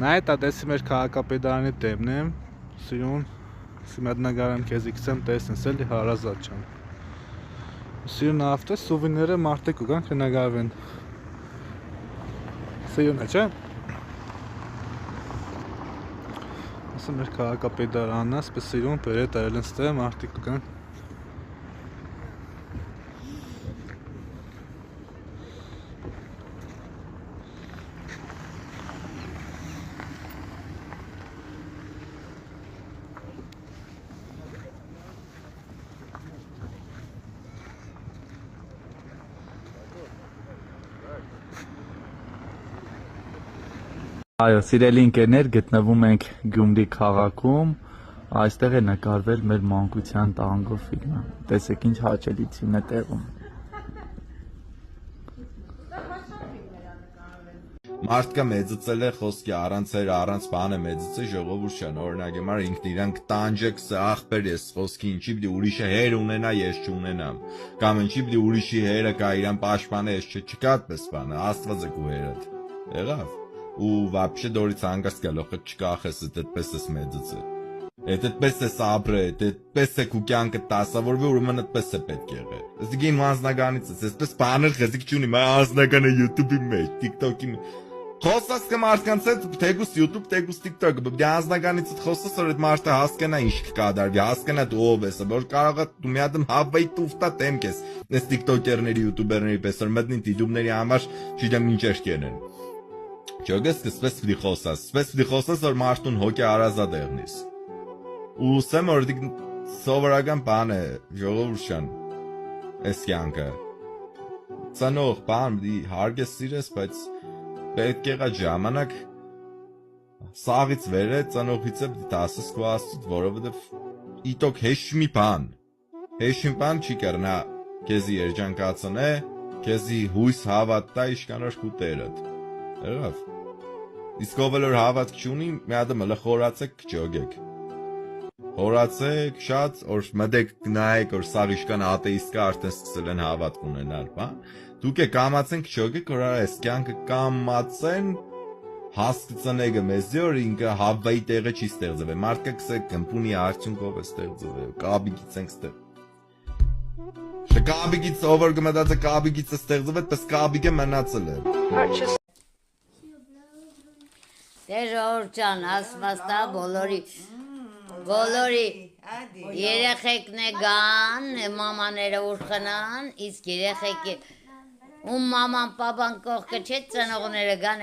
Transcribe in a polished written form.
Նայ դա դեսի մեր քաղաքապետարանի դեմն եմ, սիրուն, սիմետնագարան քեզ իքսեմ տեսնես էլի հարազատ ջան։ Սիրուն ավտո սուվեները մարդիկ ուգան քննագարվեն։ Սիրուն է, չէ՞։ Ասում մեր քաղաքապետարանն է, սպես սիրուն բերե տարել են ստե մարդիկ ուգան։ Այո, սիրելի ընկերներ, գտնվում ենք Գյումրի քաղաքում, այստեղ է նկարվել մեր մանկության տանգո ֆիլմը, տեսեք ինչ հաճելիություն է տեղում։ Մարդկա մեծացել է խոսքի առանց բանը մեծացել ժողովուրդ չան, օրինակ համար ինքն իրան կտանջեք սա ախպեր ես խոսքի ինչի պիտի ուրիշը հեր ունենա ես չունենամ, կամ ինչի պիտի ուրիշի հերը կա իրան պաշտպանը ես չկա այդպես բանը, Աստված է քո հերդ, եղավ, ու вообще դորից հանգաստ գալոխը չկախես այդպես ես մեծացել, այդպես ես ապրել, այդպես է քո կյանքը տասավորվի, ուրեմն այդպես է պետք եղել, ես դիգին անձնականից ես, այսպես բաներ խզիկ չունի, մա անձնականը YouTube-ի մեջ, TikTok-ի մեջ Խոսած կը մարդկանց հետ թեգուս YouTube, թեգուս TikTok, բդի անձնականից խոսած որ այդ մարդը հասկանա ինչ կկատարվի, հասկանա դու ով ես, որ կարող է դու մի հատ հավայի տուֆտա տեմք ես, այս TikToker-ների, YouTuber-ների պես որ մտնին դիտումների համար չգիտեմ ինչեր կենեն։ Չգես կսպես պիտի խոսած որ մարդուն հոգի արազատ եղնիս։ Ու սեմ որ սովորական բան է, ժողովուրդ շան, այս կյանքը։ Ցանող բան, հարգես սիրես, բայց պետք եղա ժամանակ սաղից վեր է ծանոթից է դասս քո աստծո որովհետև իտոք հեշ մի բան չի կրնա քեզի երջանկացնե քեզի հույս հավատա իշկանոր քու տերդ եղավ իսկ ով որ հավատք չունի մի հատ մը խորացեք կճոգեք խորացեք շատ որ մտեք նայեք որ սաղ իշկան աթեիստ կա արդեն սկսել են հավատք ունենալ բան Դուք կամացեն կչոգեք, որ այս կյանքը կամացեն հասկացնեգը մեզի, որ ինքը հավայի տեղը չի ստեղծվել, մարդկը կսեք կմպունի արդյունքով է ստեղծվել, կաբիգից ենք ստեղ։ Կաբիգից ով որ կմտածը կաբիգից է ստեղծվել, պես կաբիգը մնացել է։ Դե ժողովուրդ ջան, ասվածտա բոլորի երեխեքն է գան, մամաները ուր խնան, իսկ երեխեքի Ում մաման պապան կողքը չէ ծնողները գան